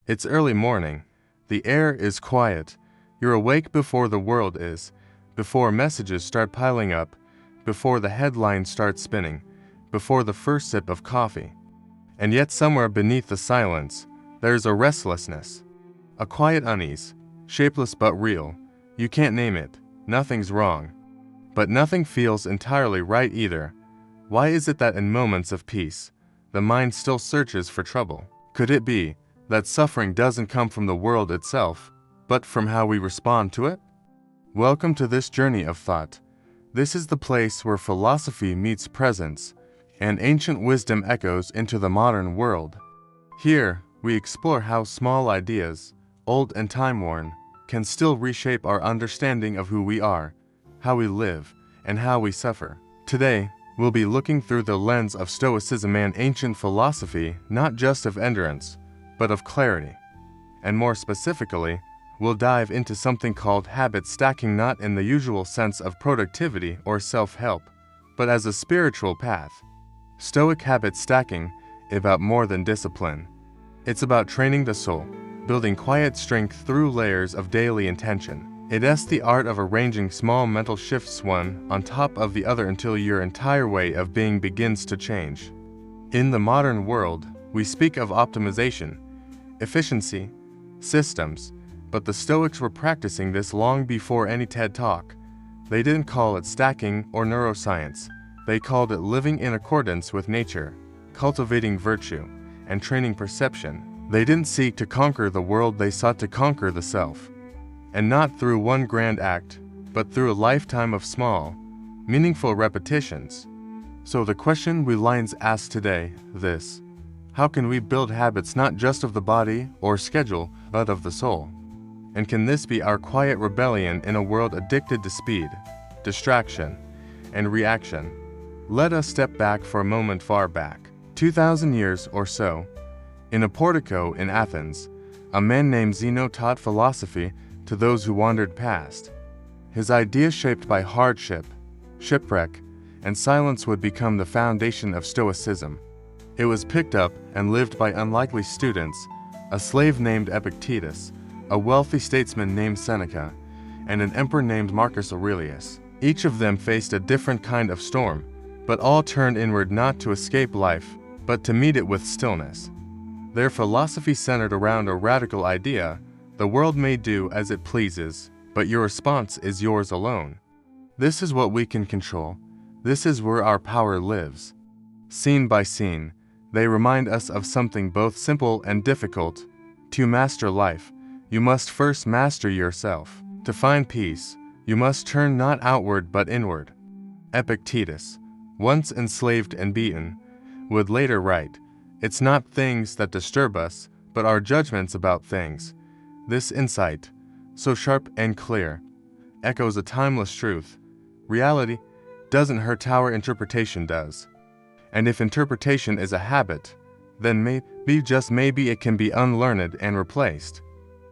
It's early morning. The air is quiet. You're awake before the world is, before messages start piling up, before the headlines start spinning, before the first sip of coffee. And yet somewhere beneath the silence, there's a restlessness, a quiet unease, shapeless but real. You can't name it. Nothing's wrong. But nothing feels entirely right either. Why is it that in moments of peace, the mind still searches for trouble? Could it be that suffering doesn't come from the world itself, but from how we respond to it? Welcome to this journey of thought. This is the place where philosophy meets presence, and ancient wisdom echoes into the modern world. Here, we explore how small ideas, old and time-worn, can still reshape our understanding of who we are, how we live, and how we suffer. Today, we'll be looking through the lens of Stoicism and ancient philosophy, not just of endurance, but of clarity. And more specifically, we'll dive into something called habit stacking, not in the usual sense of productivity or self-help, but as a spiritual path. Stoic habit stacking is about more than discipline. It's about training the soul, building quiet strength through layers of daily intention. It's the art of arranging small mental shifts one on top of the other until your entire way of being begins to change. In the modern world, we speak of optimization, efficiency, systems, but the Stoics were practicing this long before any TED Talk. They didn't call it stacking or neuroscience. They called it living in accordance with nature, cultivating virtue, and training perception. They didn't seek to conquer the world, they sought to conquer the self. And not through one grand act, but through a lifetime of small, meaningful repetitions. So the question we Lions ask today, this: how can we build habits not just of the body or schedule, but of the soul? And can this be our quiet rebellion in a world addicted to speed, distraction, and reaction? Let us step back for a moment, far back, 2,000 years or so. In a portico in Athens, a man named Zeno taught philosophy to those who wandered past. His ideas, shaped by hardship, shipwreck, and silence, would become the foundation of Stoicism. It was picked up and lived by unlikely students, a slave named Epictetus, a wealthy statesman named Seneca, and an emperor named Marcus Aurelius. Each of them faced a different kind of storm, but all turned inward not to escape life, but to meet it with stillness. Their philosophy centered around a radical idea: the world may do as it pleases, but your response is yours alone. This is what we can control. This is where our power lives. Scene by scene, they remind us of something both simple and difficult. To master life, you must first master yourself. To find peace, you must turn not outward but inward. Epictetus, once enslaved and beaten, would later write, "It's not things that disturb us, but our judgments about things." This insight, so sharp and clear, echoes a timeless truth. Reality doesn't hurt, our interpretation does. And if interpretation is a habit, then maybe, just maybe, it can be unlearned and replaced.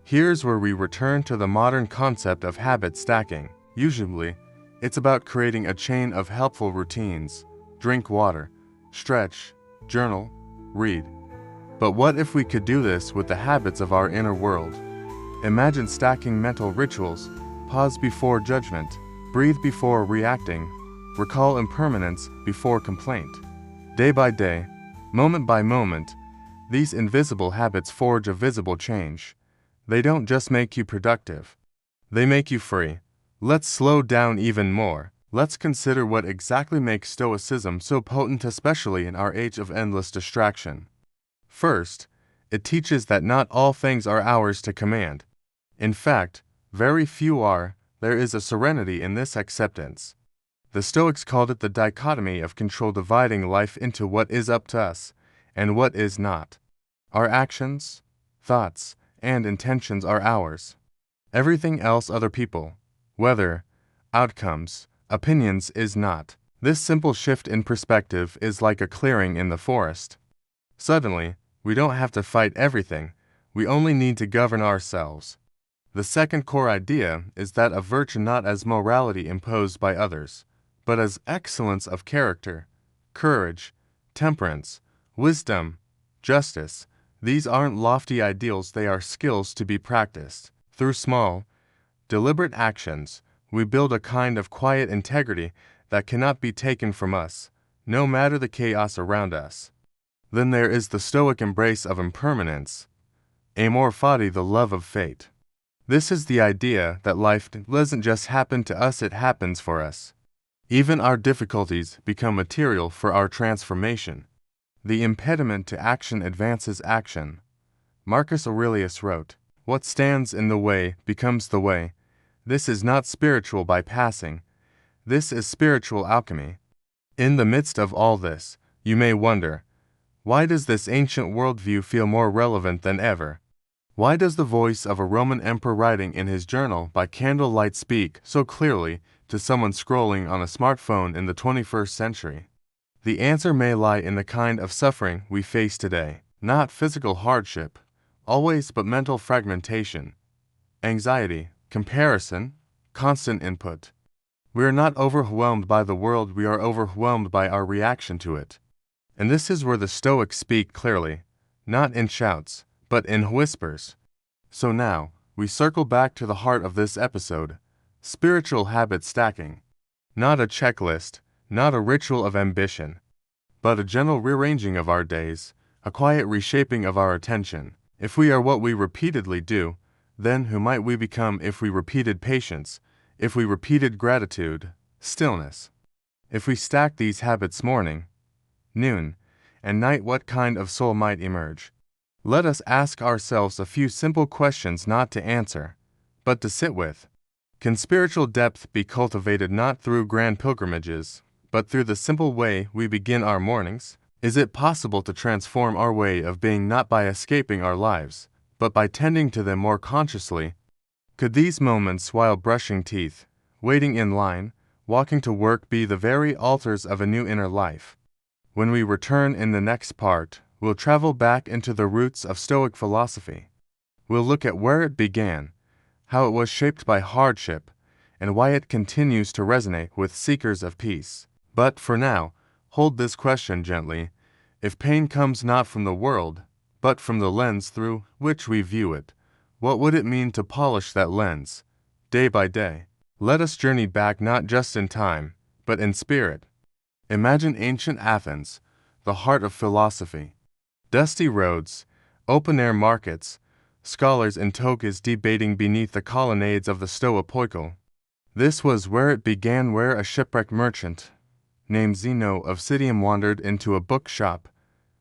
Here's where we return to the modern concept of habit stacking. Usually, it's about creating a chain of helpful routines: drink water, stretch, journal, read. But what if we could do this with the habits of our inner world? Imagine stacking mental rituals: pause before judgment, breathe before reacting, recall impermanence before complaint. Day by day, moment by moment, these invisible habits forge a visible change. They don't just make you productive, they make you free. Let's slow down even more. Let's consider what exactly makes Stoicism so potent, especially in our age of endless distraction. First, it teaches that not all things are ours to command. In fact, very few are. There is a serenity in this acceptance. The Stoics called it the dichotomy of control, dividing life into what is up to us and what is not. Our actions, thoughts, and intentions are ours. Everything else, other people, weather, outcomes, opinions, is not. This simple shift in perspective is like a clearing in the forest. Suddenly, we don't have to fight everything, we only need to govern ourselves. The second core idea is that of virtue not as morality imposed by others, but as excellence of character, courage, temperance, wisdom, justice, These aren't lofty ideals, they are skills to be practiced. Through small, deliberate actions, we build a kind of quiet integrity that cannot be taken from us, no matter the chaos around us. Then there is the Stoic embrace of impermanence, amor fati, the love of fate. This is the idea that life doesn't just happen to us, it happens for us. Even our difficulties become material for our transformation. The impediment to action advances action. Marcus Aurelius wrote, "What stands in the way becomes the way." This is not spiritual bypassing. This is spiritual alchemy. In the midst of all this, you may wonder, why does this ancient worldview feel more relevant than ever? Why does the voice of a Roman emperor writing in his journal by candlelight speak so clearly to someone scrolling on a smartphone in the 21st century? The answer may lie in the kind of suffering we face today. Not physical hardship, always, but mental fragmentation, anxiety, comparison, constant input. We are not overwhelmed by the world, we are overwhelmed by our reaction to it. And this is where the Stoics speak clearly, not in shouts, but in whispers. So now, we circle back to the heart of this episode, spiritual habit stacking. Not a checklist, not a ritual of ambition, but a gentle rearranging of our days, a quiet reshaping of our attention. If we are what we repeatedly do, then who might we become if we repeated patience, if we repeated gratitude, stillness? If we stack these habits morning, noon, and night, what kind of soul might emerge? Let us ask ourselves a few simple questions, not to answer, but to sit with. Can spiritual depth be cultivated not through grand pilgrimages, but through the simple way we begin our mornings? Is it possible to transform our way of being not by escaping our lives, but by tending to them more consciously? Could these moments while brushing teeth, waiting in line, walking to work be the very altars of a new inner life? When we return in the next part, we'll travel back into the roots of Stoic philosophy. We'll look at where it began, how it was shaped by hardship, and why it continues to resonate with seekers of peace. But for now, hold this question gently. If pain comes not from the world, but from the lens through which we view it, what would it mean to polish that lens, day by day? Let us journey back not just in time, but in spirit. Imagine ancient Athens, the heart of philosophy. Dusty roads, open-air markets, scholars in togas debating beneath the colonnades of the Stoa. This was where it began, where a shipwrecked merchant named Zeno of Citium wandered into a bookshop,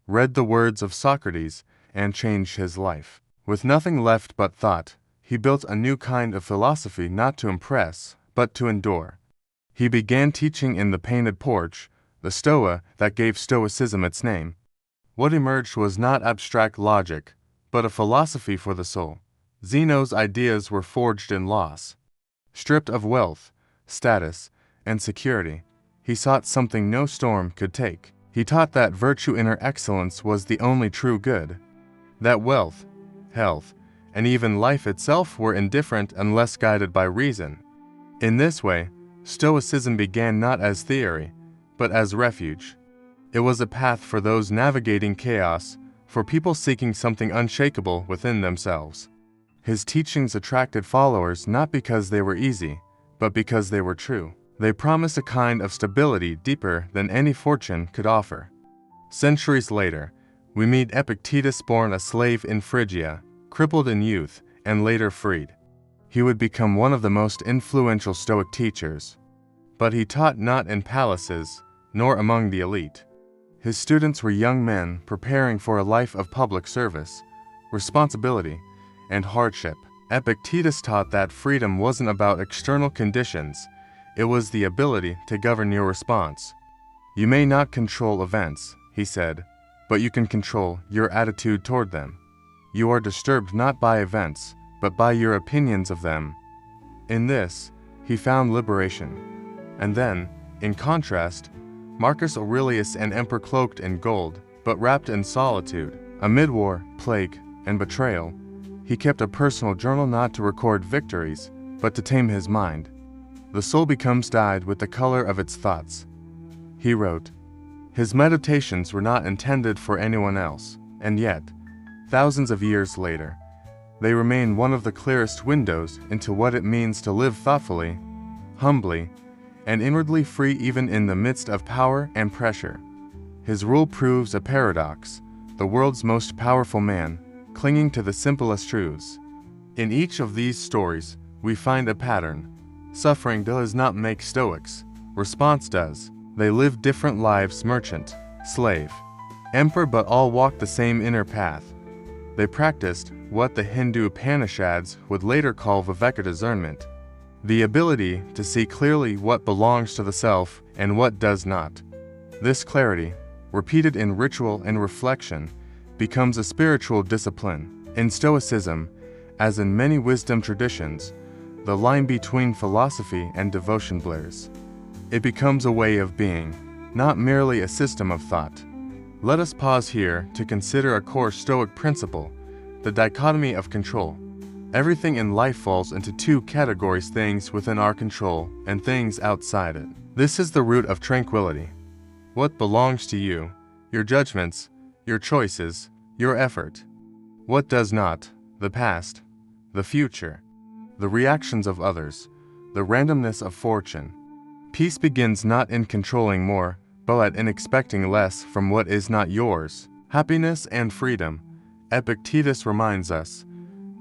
read the words of Socrates, and changed his life. With nothing left but thought, he built a new kind of philosophy, not to impress, but to endure. He began teaching in the painted porch, the Stoa that gave Stoicism its name. What emerged was not abstract logic, but a philosophy for the soul. Zeno's ideas were forged in loss. Stripped of wealth, status, and security, he sought something no storm could take. He taught that virtue, inner excellence, was the only true good. That wealth, health, and even life itself were indifferent unless guided by reason. In this way, Stoicism began not as theory, but as refuge. It was a path for those navigating chaos, for people seeking something unshakable within themselves. His teachings attracted followers not because they were easy, but because they were true. They promised a kind of stability deeper than any fortune could offer. Centuries later, we meet Epictetus, born a slave in Phrygia, crippled in youth, and later freed. He would become one of the most influential Stoic teachers. But he taught not in palaces, nor among the elite. His students were young men preparing for a life of public service, responsibility, and hardship. Epictetus taught that freedom wasn't about external conditions, it was the ability to govern your response. You may not control events, he said, but you can control your attitude toward them. You are disturbed not by events, but by your opinions of them. In this, he found liberation. And then, in contrast, Marcus Aurelius, an emperor cloaked in gold, but wrapped in solitude, amid war, plague, and betrayal, he kept a personal journal not to record victories, but to tame his mind. The soul becomes dyed with the color of its thoughts. He wrote, his meditations were not intended for anyone else, and yet, thousands of years later, they remain one of the clearest windows into what it means to live thoughtfully, humbly, and inwardly free even in the midst of power and pressure. His rule proves a paradox, the world's most powerful man, clinging to the simplest truths. In each of these stories, we find a pattern. Suffering does not make Stoics, response does. They live different lives: merchant, slave, emperor, but all walk the same inner path. They practiced what the Hindu Upanishads would later call viveka discernment, the ability to see clearly what belongs to the self and what does not. This clarity, repeated in ritual and reflection, becomes a spiritual discipline. In Stoicism, as in many wisdom traditions, the line between philosophy and devotion blurs. It becomes a way of being, not merely a system of thought. Let us pause here to consider a core Stoic principle, the dichotomy of control. Everything in life falls into two categories: things within our control and things outside it. This is the root of tranquility. What belongs to you, your judgments, your choices, your effort. What does not, the past, the future, the reactions of others, the randomness of fortune. Peace begins not in controlling more, but in expecting less from what is not yours. Happiness and freedom, Epictetus reminds us,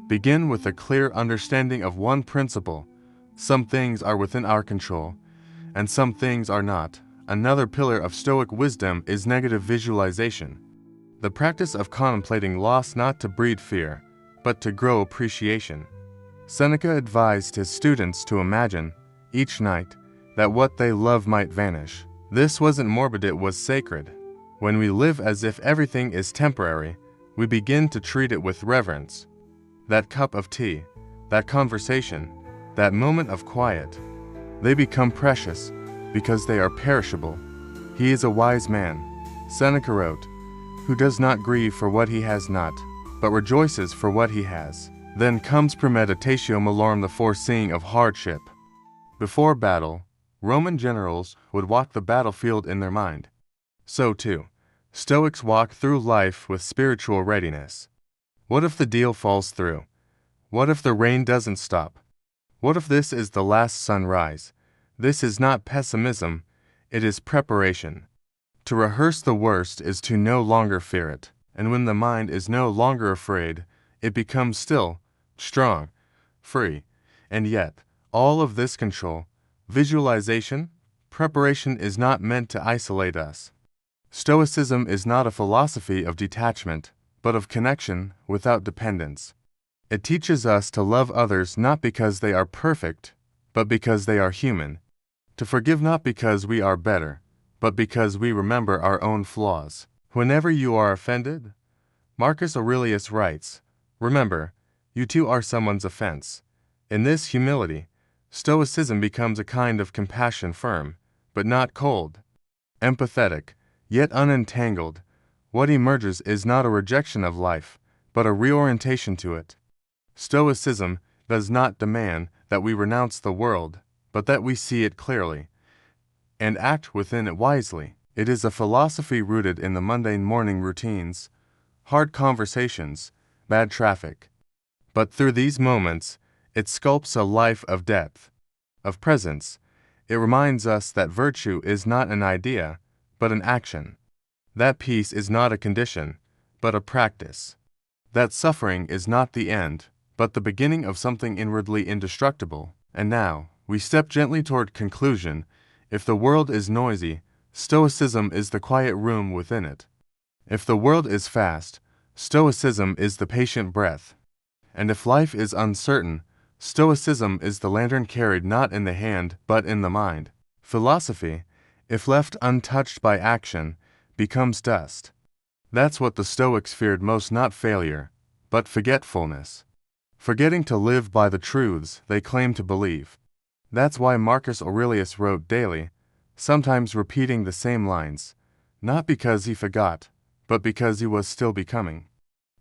begin with a clear understanding of one principle: some things are within our control, and some things are not. Another pillar of Stoic wisdom is negative visualization, the practice of contemplating loss not to breed fear, but to grow appreciation. Seneca advised his students to imagine, each night, that what they love might vanish. This wasn't morbid, it was sacred. When we live as if everything is temporary, we begin to treat it with reverence. That cup of tea, that conversation, that moment of quiet, they become precious because they are perishable. He is a wise man, Seneca wrote, who does not grieve for what he has not, but rejoices for what he has. Then comes premeditatio malorum, the foreseeing of hardship. Before battle, Roman generals would walk the battlefield in their mind. So too, Stoics walk through life with spiritual readiness. What if the deal falls through? What if the rain doesn't stop? What if this is the last sunrise? This is not pessimism, it is preparation. To rehearse the worst is to no longer fear it, and when the mind is no longer afraid, it becomes still, strong, free. And yet, all of this control, visualization, preparation is not meant to isolate us. Stoicism is not a philosophy of detachment, but of connection without dependence. It teaches us to love others not because they are perfect, but because they are human. To forgive not because we are better, but because we remember our own flaws. Whenever you are offended, Marcus Aurelius writes, remember, you too are someone's offense. In this humility, Stoicism becomes a kind of compassion, firm, but not cold, empathetic, yet unentangled. What emerges is not a rejection of life, but a reorientation to it. Stoicism does not demand that we renounce the world, but that we see it clearly and act within it wisely. It is a philosophy rooted in the mundane morning routines, hard conversations, bad traffic. But through these moments, it sculpts a life of depth, of presence. It reminds us that virtue is not an idea, but an action. That peace is not a condition, but a practice. That suffering is not the end, but the beginning of something inwardly indestructible. And now, we step gently toward conclusion. If the world is noisy, Stoicism is the quiet room within it. If the world is fast, Stoicism is the patient breath. And if life is uncertain, Stoicism is the lantern carried not in the hand, but in the mind. Philosophy, if left untouched by action, becomes dust. That's what the Stoics feared most, not failure, but forgetfulness. Forgetting to live by the truths they claim to believe. That's why Marcus Aurelius wrote daily, sometimes repeating the same lines, not because he forgot, but because he was still becoming.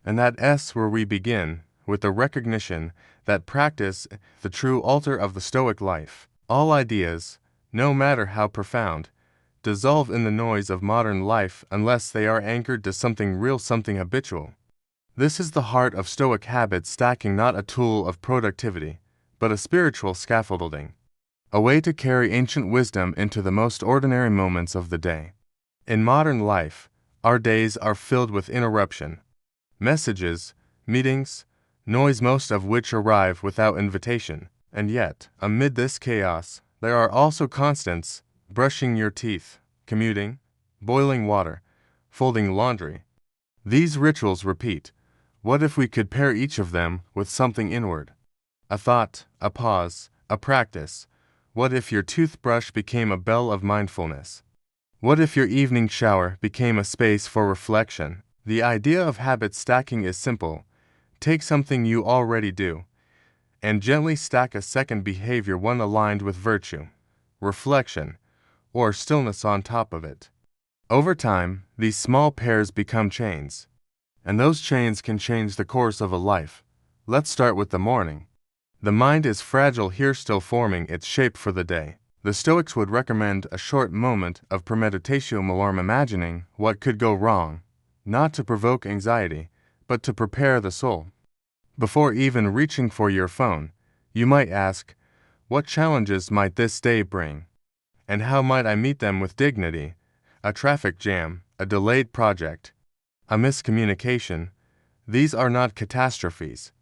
And that's where we begin, with the recognition that practice, the true altar of the Stoic life. All ideas, no matter how profound, dissolve in the noise of modern life unless they are anchored to something real, something habitual. This is the heart of Stoic habit stacking, not a tool of productivity, but a spiritual scaffolding. A way to carry ancient wisdom into the most ordinary moments of the day. In modern life, our days are filled with interruption. Messages, meetings, noise, most of which arrive without invitation. And yet, amid this chaos, there are also constants: brushing your teeth, commuting, boiling water, folding laundry. These rituals repeat. What if we could pair each of them with something inward? A thought, a pause, a practice. What if your toothbrush became a bell of mindfulness? What if your evening shower became a space for reflection? The idea of habit stacking is simple. Take something you already do, and gently stack a second behavior, one aligned with virtue, reflection, or stillness on top of it. Over time, these small pairs become chains, and those chains can change the course of a life. Let's start with the morning. The mind is fragile here, still forming its shape for the day. The Stoics would recommend a short moment of premeditatio malorum, imagining what could go wrong, not to provoke anxiety, but to prepare the soul. Before even reaching for your phone, you might ask, what challenges might this day bring? And how might I meet them with dignity? A traffic jam, a delayed project, a miscommunication. These are not catastrophes.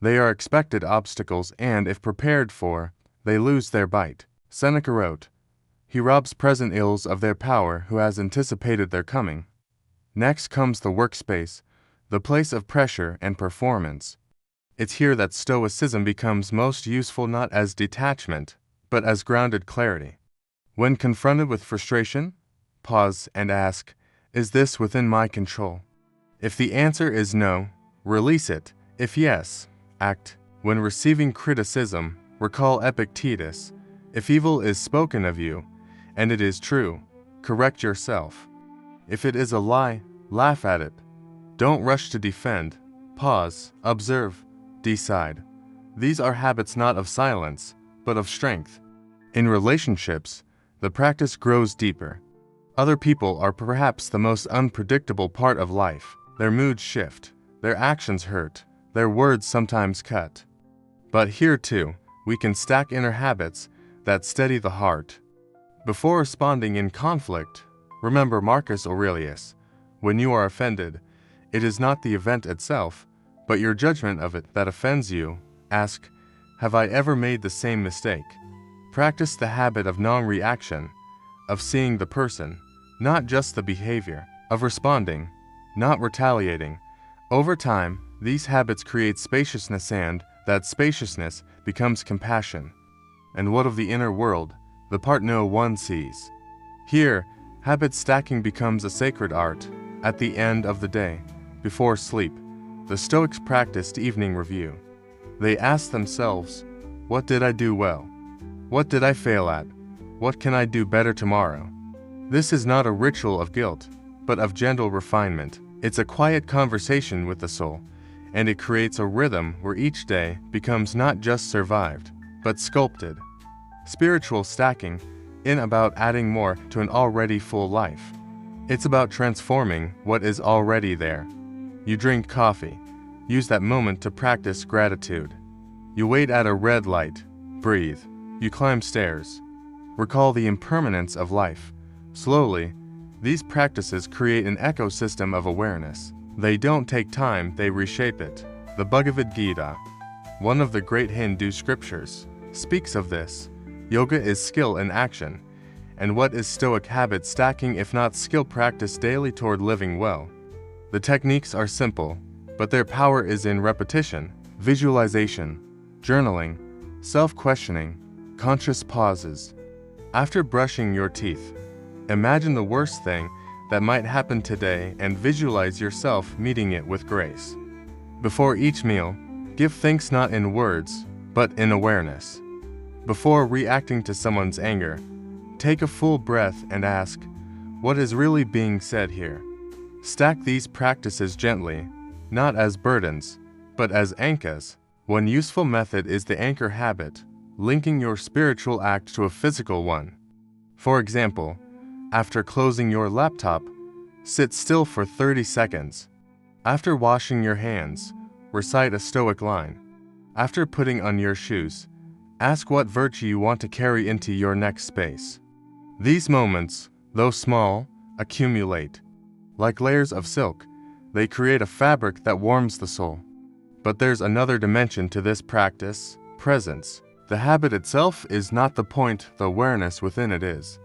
They are expected obstacles, and if prepared for, they lose their bite. Seneca wrote, "He robs present ills of their power who has anticipated their coming." Next comes the workspace, the place of pressure and performance. It's here that Stoicism becomes most useful, not as detachment, but as grounded clarity. When confronted with frustration, pause and ask, is this within my control? If the answer is no, release it. If yes, act. When receiving criticism, recall Epictetus. If evil is spoken of you, and it is true, correct yourself. If it is a lie, laugh at it. Don't rush to defend. Pause, observe, decide. These are habits not of silence, but of strength. In relationships, the practice grows deeper. Other people are perhaps the most unpredictable part of life. Their moods shift, their actions hurt, their words sometimes cut. But here too, we can stack inner habits that steady the heart. Before responding in conflict, remember Marcus Aurelius. When you are offended, it is not the event itself, but your judgment of it that offends you. Ask, have I ever made the same mistake? Practice the habit of non-reaction, of seeing the person, not just the behavior, of responding, not retaliating. Over time, these habits create spaciousness, and that spaciousness becomes compassion. And what of the inner world, the part no one sees? Here, habit stacking becomes a sacred art. At the end of the day, before sleep, the Stoics practiced evening review. They asked themselves, what did I do well? What did I fail at? What can I do better tomorrow? This is not a ritual of guilt, but of gentle refinement. It's a quiet conversation with the soul, and it creates a rhythm where each day becomes not just survived, but sculpted. Spiritual stacking isn't about adding more to an already full life. It's about transforming what is already there. You drink coffee. Use that moment to practice gratitude. You wait at a red light. Breathe. You climb stairs. Recall the impermanence of life. Slowly, these practices create an ecosystem of awareness. They don't take time, they reshape it. The Bhagavad Gita, one of the great Hindu scriptures, speaks of this. Yoga is skill in action. And what is Stoic habit stacking if not skill practiced daily toward living well? The techniques are simple, but their power is in repetition, visualization, journaling, self-questioning, conscious pauses. After brushing your teeth, imagine the worst thing that might happen today and visualize yourself meeting it with grace. Before each meal, give thanks not in words, but in awareness. Before reacting to someone's anger, take a full breath and ask, what is really being said here? Stack these practices gently, not as burdens, but as anchors. One useful method is the anchor habit, linking your spiritual act to a physical one. For example, after closing your laptop, sit still for 30 seconds. After washing your hands, recite a Stoic line. After putting on your shoes, ask what virtue you want to carry into your next space. These moments, though small, accumulate. Like layers of silk, they create a fabric that warms the soul. But there's another dimension to this practice: presence. The habit itself is not the point, the awareness within it is.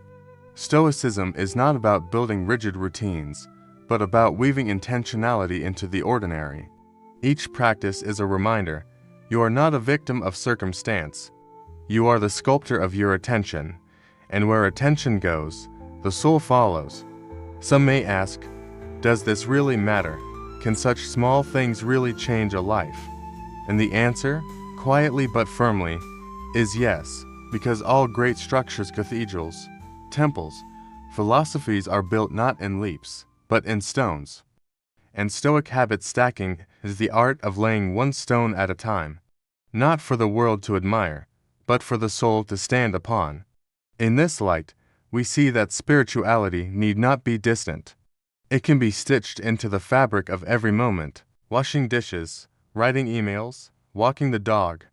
Stoicism is not about building rigid routines, but about weaving intentionality into the ordinary. Each practice is a reminder: you are not a victim of circumstance. You are the sculptor of your attention, and where attention goes, the soul follows. Some may ask, does this really matter? Can such small things really change a life? And the answer, quietly but firmly, is yes, because all great structures, cathedrals, temples, philosophies are built not in leaps, but in stones. And Stoic habit stacking is the art of laying one stone at a time, not for the world to admire, but for the soul to stand upon. In this light, we see that spirituality need not be distant. It can be stitched into the fabric of every moment: washing dishes, writing emails, walking the dog.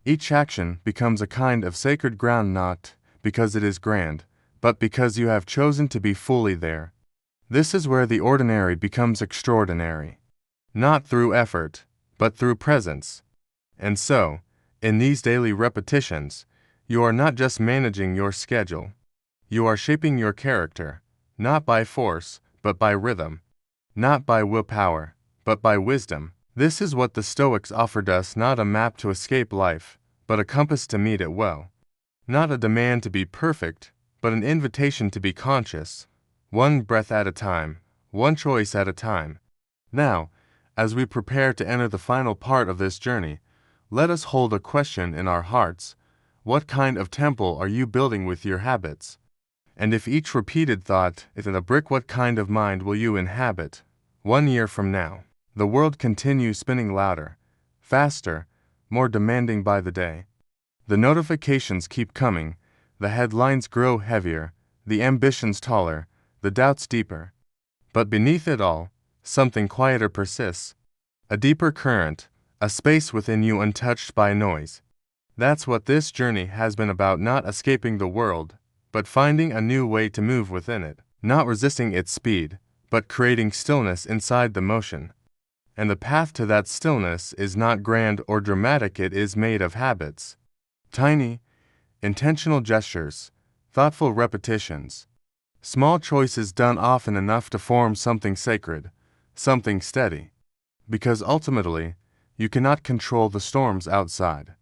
Each action becomes a kind of sacred ground, not because it is grand, but because you have chosen to be fully there. This is where the ordinary becomes extraordinary. Not through effort, but through presence. And so, in these daily repetitions, you are not just managing your schedule. You are shaping your character, not by force, but by rhythm. Not by willpower, but by wisdom. This is what the Stoics offered us: not a map to escape life, but a compass to meet it well. Not a demand to be perfect, but an invitation to be conscious, one breath at a time, one choice at a time. Now, as we prepare to enter the final part of this journey, let us hold a question in our hearts: what kind of temple are you building with your habits? And if each repeated thought is a brick, what kind of mind will you inhabit 1 year from now? The world continues spinning louder, faster, more demanding by the day. The notifications keep coming, the headlines grow heavier, the ambitions taller, the doubts deeper. But beneath it all, something quieter persists, a deeper current, a space within you untouched by noise. That's what this journey has been about: not escaping the world, but finding a new way to move within it, not resisting its speed, but creating stillness inside the motion. And the path to that stillness is not grand or dramatic, it is made of habits. Tiny, intentional gestures, thoughtful repetitions, small choices done often enough to form something sacred, something steady. Because ultimately, you cannot control the storms outside,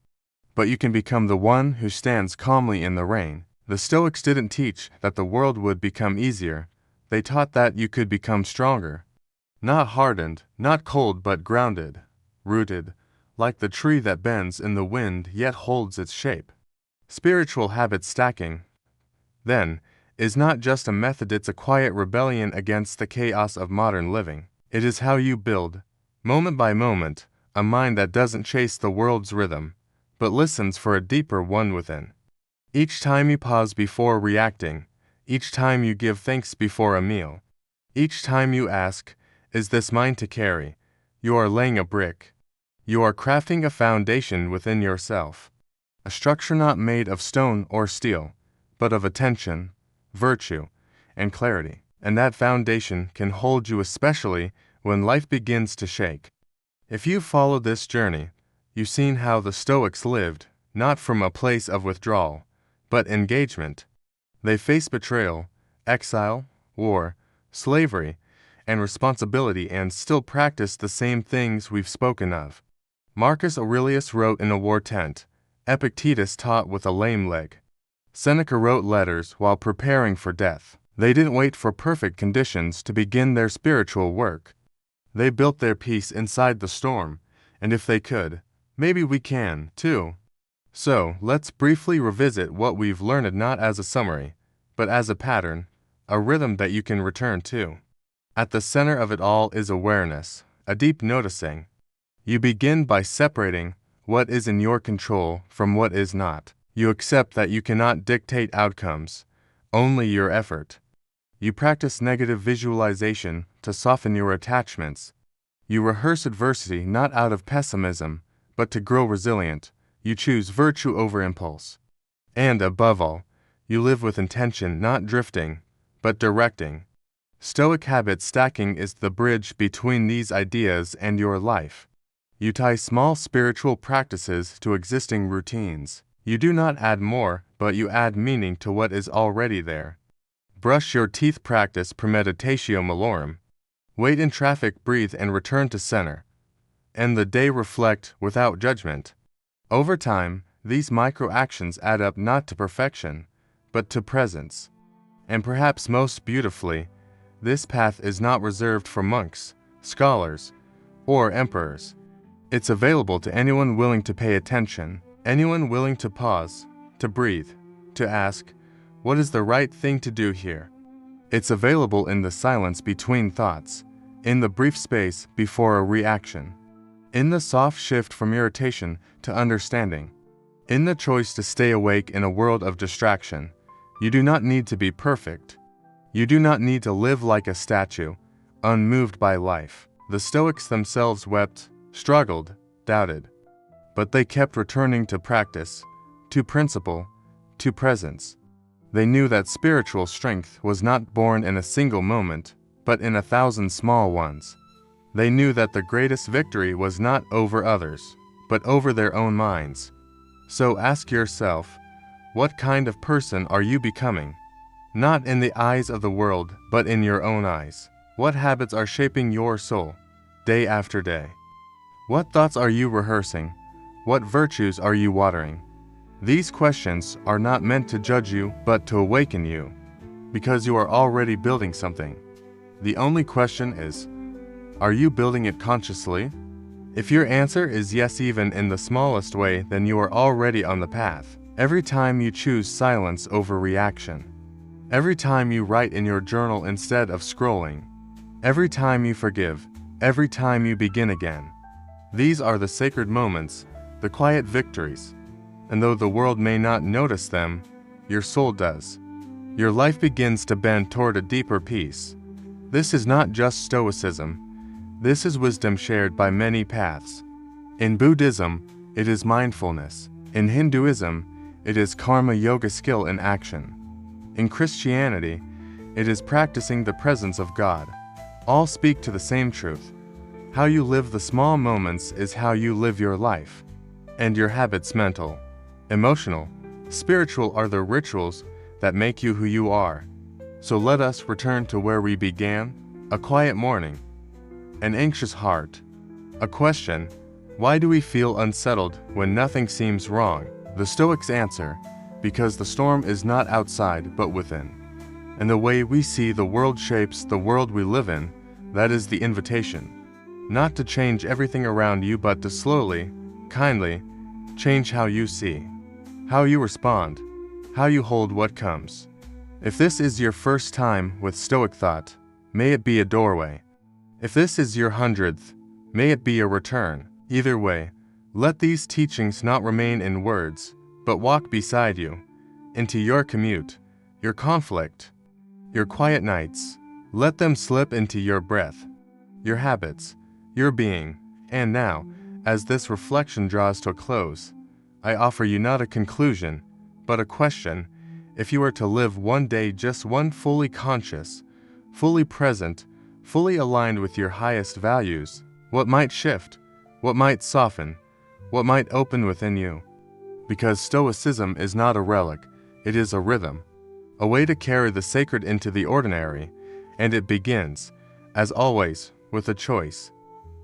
but you can become the one who stands calmly in the rain. The Stoics didn't teach that the world would become easier, they taught that you could become stronger. Not hardened, not cold, but grounded, rooted, like the tree that bends in the wind yet holds its shape. Spiritual habit stacking, then, is not just a method, it's a quiet rebellion against the chaos of modern living. It is how you build, moment by moment, a mind that doesn't chase the world's rhythm, but listens for a deeper one within. Each time you pause before reacting, each time you give thanks before a meal, each time you ask, is this mine to carry? You are laying a brick. You are crafting a foundation within yourself. A structure not made of stone or steel, but of attention, virtue, and clarity. And that foundation can hold you, especially when life begins to shake. If you follow this journey, you've seen how the Stoics lived, not from a place of withdrawal, but engagement. They faced betrayal, exile, war, slavery, and responsibility, and still practiced the same things we've spoken of. Marcus Aurelius wrote in a war tent. Epictetus taught with a lame leg. Seneca wrote letters while preparing for death. They didn't wait for perfect conditions to begin their spiritual work. They built their peace inside the storm, and if they could, maybe we can, too. So, let's briefly revisit what we've learned, not as a summary, but as a pattern, a rhythm that you can return to. At the center of it all is awareness, a deep noticing. You begin by separating what is in your control from what is not. You accept that you cannot dictate outcomes, only your effort. You practice negative visualization to soften your attachments. You rehearse adversity not out of pessimism, but to grow resilient. You choose virtue over impulse. And above all, you live with intention, not drifting, but directing. Stoic habit stacking is the bridge between these ideas and your life. You tie small spiritual practices to existing routines. You do not add more, but you add meaning to what is already there. Brush your teeth, practice premeditatio malorum. Wait in traffic, breathe and return to center. End the day, reflect without judgment. Over time, these micro-actions add up not to perfection, but to presence. And perhaps most beautifully, this path is not reserved for monks, scholars, or emperors. It's available to anyone willing to pay attention, anyone willing to pause, to breathe, to ask, what is the right thing to do here? It's available in the silence between thoughts, in the brief space before a reaction, in the soft shift from irritation to understanding, in the choice to stay awake in a world of distraction. You do not need to be perfect. You do not need to live like a statue, unmoved by life. The Stoics themselves wept, struggled, doubted. But they kept returning to practice, to principle, to presence. They knew that spiritual strength was not born in a single moment, but in 1,000 small ones. They knew that the greatest victory was not over others, but over their own minds. So ask yourself, what kind of person are you becoming? Not in the eyes of the world, but in your own eyes. What habits are shaping your soul, day after day? What thoughts are you rehearsing? What virtues are you watering? These questions are not meant to judge you, but to awaken you, because you are already building something. The only question is, are you building it consciously? If your answer is yes, even in the smallest way, then you are already on the path. Every time you choose silence over reaction, every time you write in your journal instead of scrolling, every time you forgive, every time you begin again, these are the sacred moments, the quiet victories. And though the world may not notice them, your soul does. Your life begins to bend toward a deeper peace. This is not just Stoicism. This is wisdom shared by many paths. In Buddhism, it is mindfulness. In Hinduism, it is karma yoga, skill in action. In Christianity, it is practicing the presence of God. All speak to the same truth. How you live the small moments is how you live your life. And your habits, mental, emotional, spiritual, are the rituals that make you who you are. So let us return to where we began, a quiet morning, an anxious heart, a question, why do we feel unsettled when nothing seems wrong? The Stoics answer, because the storm is not outside but within. And the way we see the world shapes the world we live in. That is the invitation. Not to change everything around you, but to slowly, kindly, change how you see, how you respond, how you hold what comes. If this is your first time with Stoic thought, may it be a doorway. If this is your 100th, may it be a return. Either way, let these teachings not remain in words, but walk beside you, into your commute, your conflict, your quiet nights. Let them slip into your breath, your habits, your being. And now, as this reflection draws to a close, I offer you not a conclusion, but a question. If you were to live one day, just one, fully conscious, fully present, fully aligned with your highest values, what might shift? What might soften? What might open within you? Because Stoicism is not a relic, it is a rhythm, a way to carry the sacred into the ordinary, and it begins, as always, with a choice.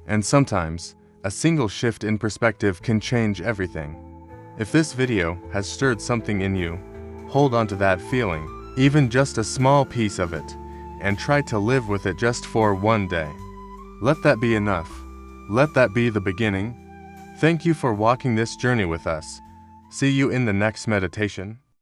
And sometimes, a single shift in perspective can change everything. If this video has stirred something in you, hold on to that feeling, even just a small piece of it, and try to live with it just for one day. Let that be enough. Let that be the beginning. Thank you for walking this journey with us. See you in the next meditation.